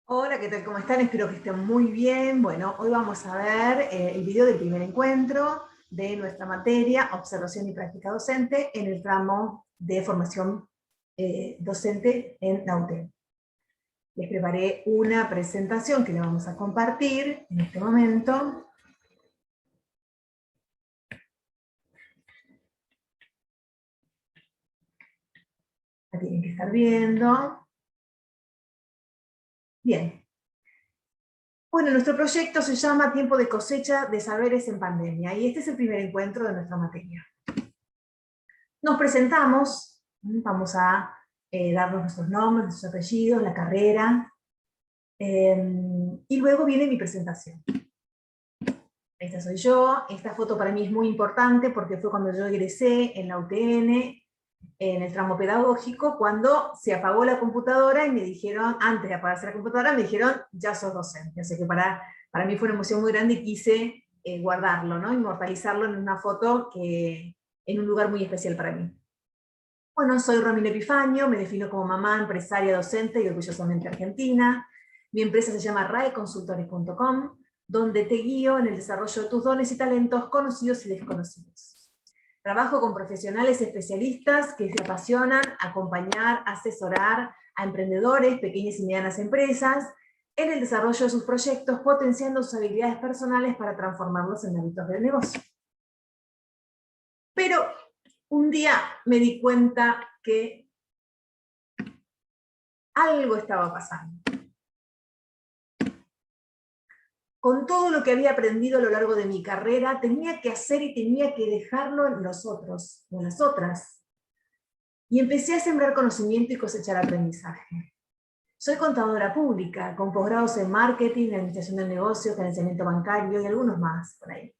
Hola, ¿qué tal? ¿Cómo están? Espero que estén muy bien. Bueno, hoy vamos a ver el video del primer encuentro de nuestra materia, Observación y Práctica Docente, en el tramo de formación docente en la UTN. Les preparé una presentación que la vamos a compartir en este momento. La tienen que estar viendo. Bien. Bueno, nuestro proyecto se llama Tiempo de cosecha de saberes en pandemia, y este es el primer encuentro de nuestra materia. Nos presentamos, vamos a darnos nuestros nombres, nuestros apellidos, la carrera, y luego viene mi presentación. Esta soy yo. Esta foto para mí es muy importante porque fue cuando yo egresé en la UTN, en el tramo pedagógico, cuando se apagó la computadora y me dijeron, antes de apagarse la computadora, me dijeron, ya sos docente. Así que para mí fue una emoción muy grande y quise guardarlo, ¿no? Inmortalizarlo en una foto en un lugar muy especial para mí. Bueno, soy Romina Epifanio, me defino como mamá, empresaria, docente y orgullosamente argentina. Mi empresa se llama raeconsultores.com, donde te guío en el desarrollo de tus dones y talentos conocidos y desconocidos. Trabajo con profesionales especialistas que se apasionan acompañar, asesorar a emprendedores, pequeñas y medianas empresas, en el desarrollo de sus proyectos, potenciando sus habilidades personales para transformarlos en hábitos del negocio. Pero un día me di cuenta que algo estaba pasando. Con todo lo que había aprendido a lo largo de mi carrera, tenía que hacer y tenía que dejarlo en los otros, en las otras. Y empecé a sembrar conocimiento y cosechar aprendizaje. Soy contadora pública, con posgrados en marketing, administración del negocio, financiamiento bancario y algunos más por ahí.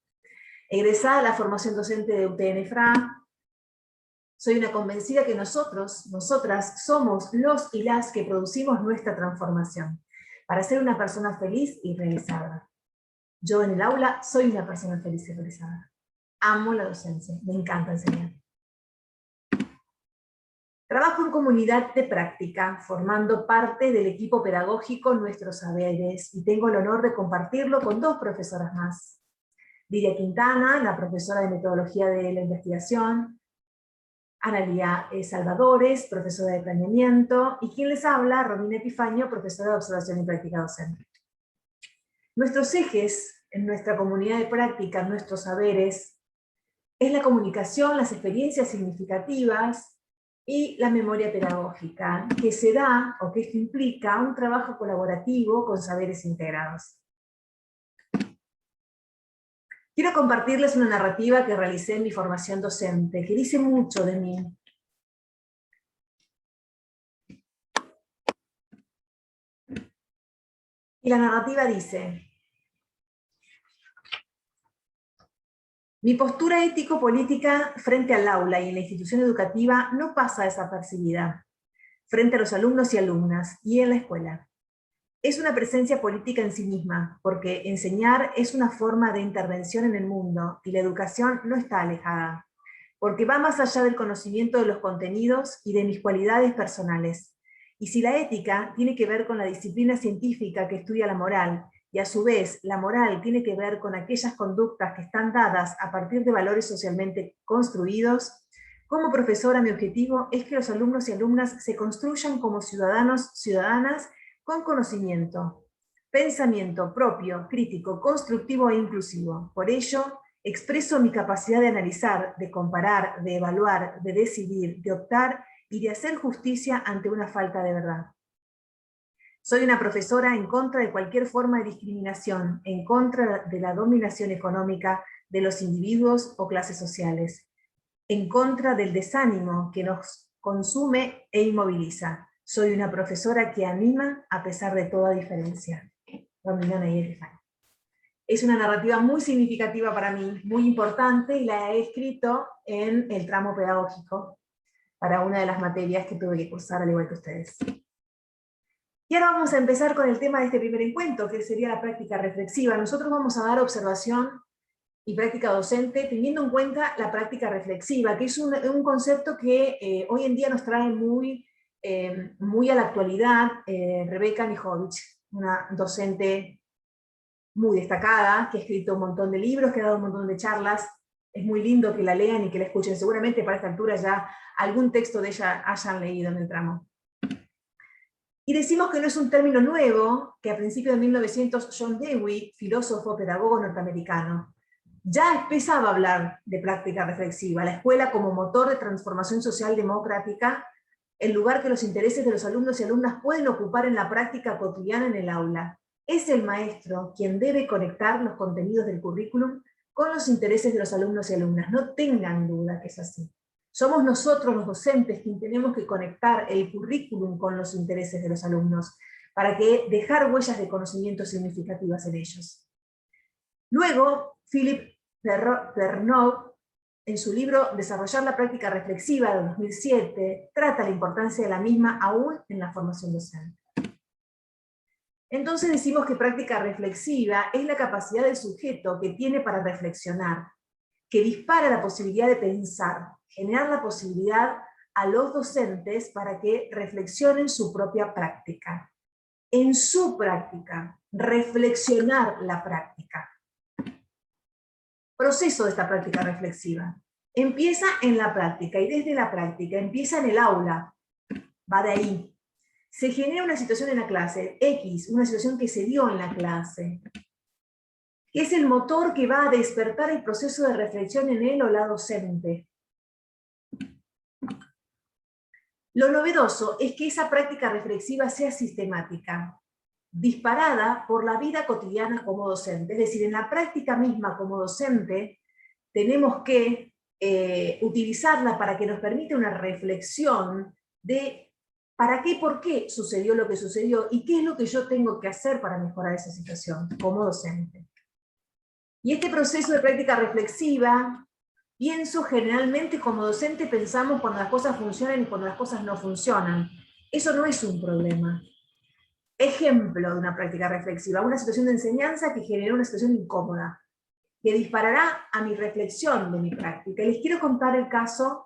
Egresada a la formación docente de UTN-FRA, soy una convencida que nosotras somos los y las que producimos nuestra transformación para ser una persona feliz y realizada. Yo en el aula soy una persona feliz y realizada. Amo la docencia, me encanta enseñar. Trabajo en comunidad de práctica, formando parte del equipo pedagógico Nuestros Saberes, y tengo el honor de compartirlo con dos profesoras más. Lidia Quintana, la profesora de metodología de la investigación, Analia Salvadores, profesora de planeamiento, y quien les habla, Romina Epifanio, profesora de observación y práctica docente. Nuestros ejes en nuestra comunidad de práctica, nuestros saberes, es la comunicación, las experiencias significativas y la memoria pedagógica, que se da, o que esto implica, un trabajo colaborativo con saberes integrados. Quiero compartirles una narrativa que realicé en mi formación docente, que dice mucho de mí. Y la narrativa dice: mi postura ético-política frente al aula y en la institución educativa no pasa desapercibida, frente a los alumnos y alumnas, y en la escuela. Es una presencia política en sí misma, porque enseñar es una forma de intervención en el mundo, y la educación no está alejada, porque va más allá del conocimiento de los contenidos y de mis cualidades personales. Y si la ética tiene que ver con la disciplina científica que estudia la moral, y a su vez la moral tiene que ver con aquellas conductas que están dadas a partir de valores socialmente construidos, como profesora mi objetivo es que los alumnos y alumnas se construyan como ciudadanos, ciudadanas, con conocimiento, pensamiento propio, crítico, constructivo e inclusivo. Por ello, expreso mi capacidad de analizar, de comparar, de evaluar, de decidir, de optar y de hacer justicia ante una falta de verdad. Soy una profesora en contra de cualquier forma de discriminación, en contra de la dominación económica de los individuos o clases sociales, en contra del desánimo que nos consume e inmoviliza. Soy una profesora que anima a pesar de toda diferencia. Romina Epifanio. Es una narrativa muy significativa para mí, muy importante, y la he escrito en el tramo pedagógico para una de las materias que tuve que cursar, al igual que ustedes. Y ahora vamos a empezar con el tema de este primer encuentro, que sería la práctica reflexiva. Nosotros vamos a dar observación y práctica docente teniendo en cuenta la práctica reflexiva, que es un concepto que hoy en día nos trae muy a la actualidad Rebeca Mijovic, una docente muy destacada, que ha escrito un montón de libros, que ha dado un montón de charlas. Es muy lindo que la lean y que la escuchen. Seguramente para esta altura ya algún texto de ella hayan leído en el tramo. Y decimos que no es un término nuevo, que a principios de 1900 John Dewey, filósofo, pedagogo norteamericano, ya empezaba a hablar de práctica reflexiva, la escuela como motor de transformación social democrática, el lugar que los intereses de los alumnos y alumnas pueden ocupar en la práctica cotidiana en el aula. Es el maestro quien debe conectar los contenidos del currículum con los intereses de los alumnos y alumnas. No tengan duda que es así. Somos nosotros los docentes quienes tenemos que conectar el currículum con los intereses de los alumnos, para que dejar huellas de conocimiento significativas en ellos. Luego, Philip Pernoud, en su libro Desarrollar la práctica reflexiva de 2007, trata la importancia de la misma aún en la formación docente. Entonces decimos que práctica reflexiva es la capacidad del sujeto que tiene para reflexionar, que dispara la posibilidad de pensar, generar la posibilidad a los docentes para que reflexionen su propia práctica. En su práctica, reflexionar la práctica. Proceso de esta práctica reflexiva. Empieza en la práctica, y desde la práctica, empieza en el aula, va de ahí. Se genera una situación en la clase, X, una situación que se dio en la clase, que es el motor que va a despertar el proceso de reflexión en él o la docente. Lo novedoso es que esa práctica reflexiva sea sistemática, disparada por la vida cotidiana como docente. Es decir, en la práctica misma como docente, tenemos que utilizarla para que nos permita una reflexión de para qué y por qué sucedió lo que sucedió, y qué es lo que yo tengo que hacer para mejorar esa situación como docente. Y este proceso de práctica reflexiva, pienso generalmente como docente pensamos cuando las cosas funcionan y cuando las cosas no funcionan. Eso no es un problema. Ejemplo de una práctica reflexiva, una situación de enseñanza que generó una situación incómoda, que disparará a mi reflexión de mi práctica. Les quiero contar el caso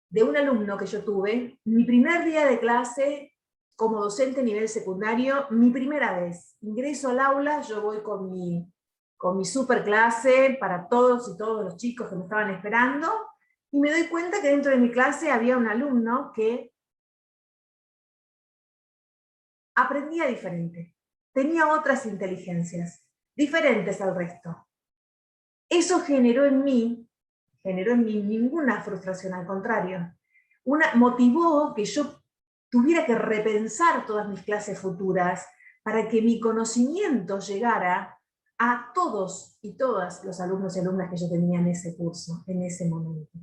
de un alumno que yo tuve, mi primer día de clase como docente a nivel secundario, mi primera vez. Ingreso al aula, yo voy con mi super clase para todos y todos los chicos que me estaban esperando, y me doy cuenta que dentro de mi clase había un alumno que aprendía diferente, tenía otras inteligencias, diferentes al resto. Eso generó en mí ninguna frustración, al contrario. Motivó que yo tuviera que repensar todas mis clases futuras para que mi conocimiento llegara a todos y todas los alumnos y alumnas que yo tenía en ese curso, en ese momento.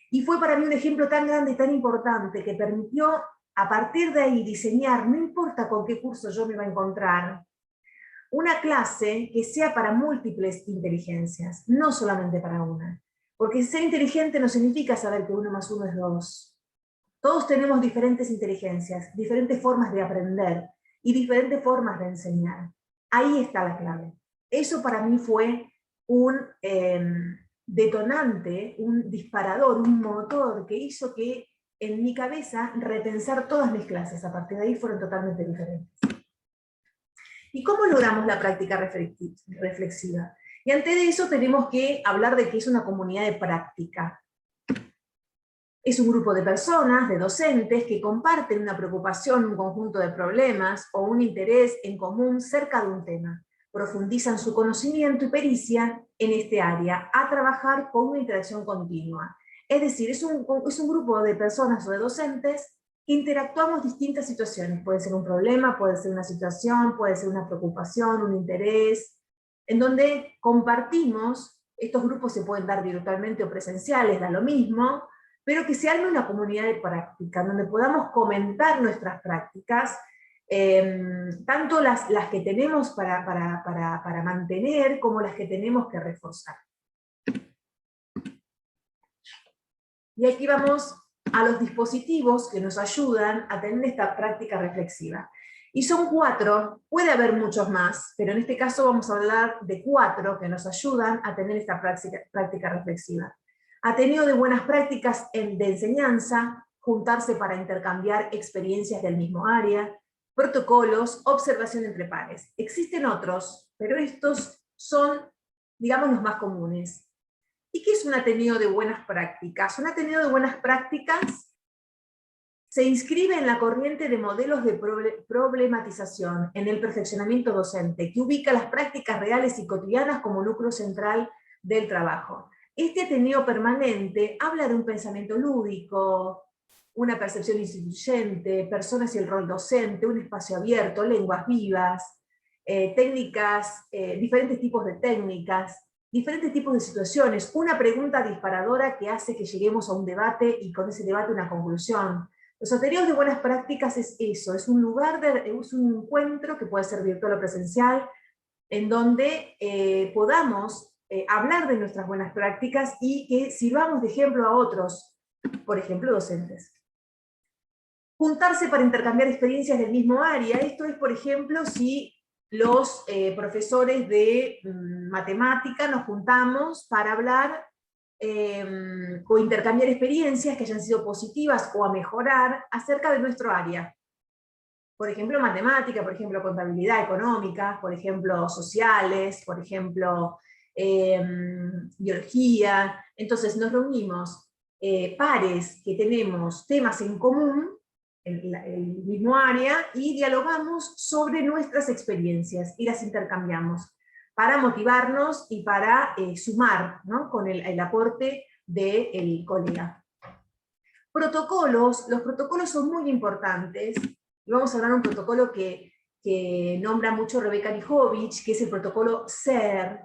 Y fue para mí un ejemplo tan grande y tan importante que permitió, a partir de ahí, diseñar, no importa con qué curso yo me iba a encontrar, una clase que sea para múltiples inteligencias, no solamente para una. Porque ser inteligente no significa saber que 1 más 1 es 2. Todos tenemos diferentes inteligencias, diferentes formas de aprender y diferentes formas de enseñar. Ahí está la clave. Eso para mí fue un detonante, un disparador, un motor que hizo que en mi cabeza repensar todas mis clases. A partir de ahí fueron totalmente diferentes. ¿Y cómo logramos la práctica reflexiva? Y antes de eso tenemos que hablar de qué es una comunidad de práctica. Es un grupo de personas, de docentes, que comparten una preocupación, un conjunto de problemas o un interés en común cerca de un tema. Profundizan su conocimiento y pericia en este área a trabajar con una interacción continua. Es decir, es un grupo de personas o de docentes que interactuamos distintas situaciones. Puede ser un problema, puede ser una situación, puede ser una preocupación, un interés, en donde compartimos. Estos grupos se pueden dar virtualmente o presenciales, da lo mismo, pero que se arme una comunidad de práctica, donde podamos comentar nuestras prácticas, tanto las que tenemos para mantener, como las que tenemos que reforzar. Y aquí vamos a los dispositivos que nos ayudan a tener esta práctica reflexiva. Y son 4, puede haber muchos más, pero en este caso vamos a hablar de 4 que nos ayudan a tener esta práctica reflexiva. Ateneo de buenas prácticas de enseñanza, juntarse para intercambiar experiencias del mismo área, protocolos, observación entre pares. Existen otros, pero estos son, digamos, los más comunes. ¿Y qué es un Ateneo de buenas prácticas? Un Ateneo de buenas prácticas se inscribe en la corriente de modelos de problematización en el perfeccionamiento docente, que ubica las prácticas reales y cotidianas como núcleo central del trabajo. Este Ateneo permanente habla de un pensamiento lúdico, una percepción instituyente, personas y el rol docente, un espacio abierto, lenguas vivas, técnicas, diferentes tipos de técnicas, diferentes tipos de situaciones, una pregunta disparadora que hace que lleguemos a un debate y con ese debate una conclusión. Los Ateneos de buenas prácticas es eso, es un lugar, es un encuentro que puede ser virtual o presencial, en donde podamos hablar de nuestras buenas prácticas y que sirvamos de ejemplo a otros, por ejemplo, docentes. Juntarse para intercambiar experiencias del mismo área, esto es, por ejemplo, si los profesores de matemática nos juntamos para hablar o intercambiar experiencias que hayan sido positivas o a mejorar acerca de nuestro área. Por ejemplo, matemática, por ejemplo, contabilidad económica, por ejemplo, sociales, por ejemplo, biología. Entonces nos reunimos pares que tenemos temas en común, el mismo área, y dialogamos sobre nuestras experiencias y las intercambiamos para motivarnos y para sumar, ¿no?, con el aporte del colega. Protocolos, los protocolos son muy importantes, y vamos a hablar de un protocolo que nombra mucho Rebeca Lijovic, que es el protocolo SER,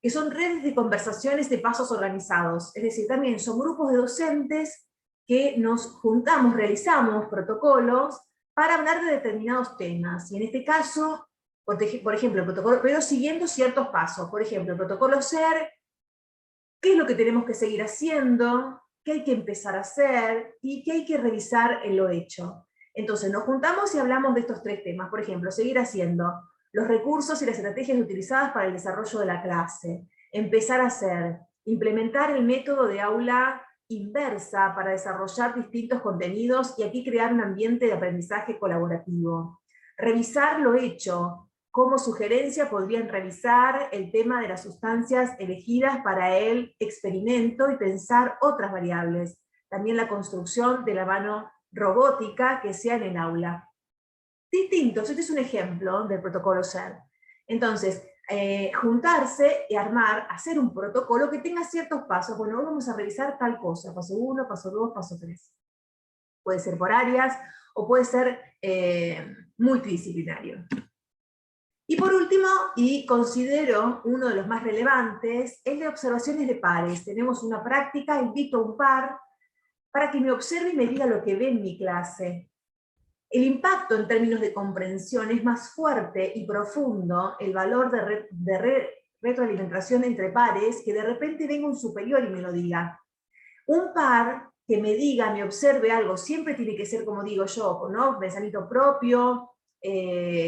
que son redes de conversaciones de pasos organizados, es decir, también son grupos de docentes que nos juntamos, realizamos protocolos para hablar de determinados temas, y en este caso, por ejemplo, el protocolo, pero siguiendo ciertos pasos. Por ejemplo, el protocolo SER, qué es lo que tenemos que seguir haciendo, qué hay que empezar a hacer, y qué hay que revisar en lo hecho. Entonces nos juntamos y hablamos de estos tres temas. Por ejemplo, seguir haciendo los recursos y las estrategias utilizadas para el desarrollo de la clase, empezar a hacer, implementar el método de aula inversa para desarrollar distintos contenidos y aquí crear un ambiente de aprendizaje colaborativo. Revisar lo hecho. Como sugerencia podrían revisar el tema de las sustancias elegidas para el experimento y pensar otras variables. También la construcción de la mano robótica que sea en el aula. Distintos, este es un ejemplo del protocolo SER. Entonces, juntarse y armar, hacer un protocolo que tenga ciertos pasos. Bueno, hoy vamos a revisar tal cosa, paso 1, paso 2, paso 3. Puede ser por áreas, o puede ser multidisciplinario. Y por último, y considero uno de los más relevantes, es de observaciones de pares. Tenemos una práctica, invito a un par para que me observe y me diga lo que ve en mi clase. El impacto en términos de comprensión es más fuerte y profundo, el valor de retroalimentación entre pares, que de repente venga un superior y me lo diga. Un par que me diga, me observe algo, siempre tiene que ser, como digo yo, ¿no?, pensamiento propio,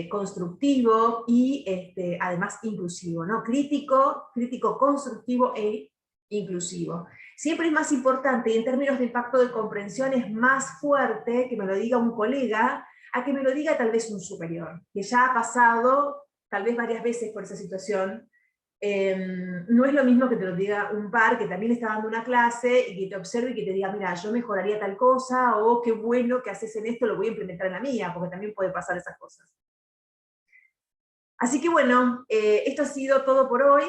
constructivo y además inclusivo, ¿no? Crítico, constructivo e inclusivo. Siempre es más importante, y en términos de impacto de comprensión es más fuerte que me lo diga un colega a que me lo diga tal vez un superior, que ya ha pasado tal vez varias veces por esa situación. No es lo mismo que te lo diga un par que también está dando una clase y que te observe y que te diga, mira, yo mejoraría tal cosa, o qué bueno que haces en esto, lo voy a implementar en la mía, porque también puede pasar esas cosas. Así que bueno, esto ha sido todo por hoy,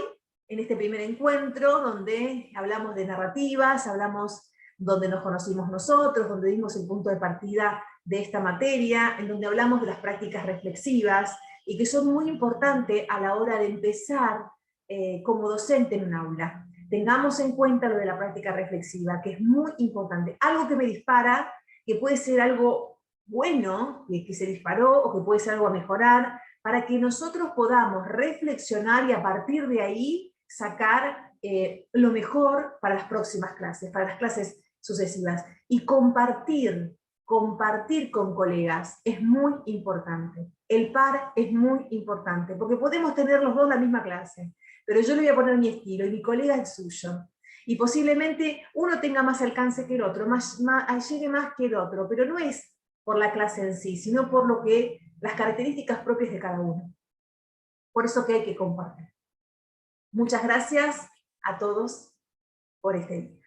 en este primer encuentro, donde hablamos de narrativas, hablamos donde nos conocimos nosotros, donde dimos el punto de partida de esta materia, en donde hablamos de las prácticas reflexivas, y que son muy importantes a la hora de empezar como docente en un aula. Tengamos en cuenta lo de la práctica reflexiva, que es muy importante. Algo que me dispara, que puede ser algo bueno, que se disparó, o que puede ser algo a mejorar, para que nosotros podamos reflexionar y a partir de ahí sacar lo mejor para las próximas clases, para las clases sucesivas. Y compartir con colegas es muy importante. El par es muy importante, porque podemos tener los dos la misma clase, pero yo le voy a poner mi estilo y mi colega el suyo. Y posiblemente uno tenga más alcance que el otro, llegue más que el otro, pero no es por la clase en sí, sino por lo que las características propias de cada uno. Por eso que hay que compartir. Muchas gracias a todos por este día.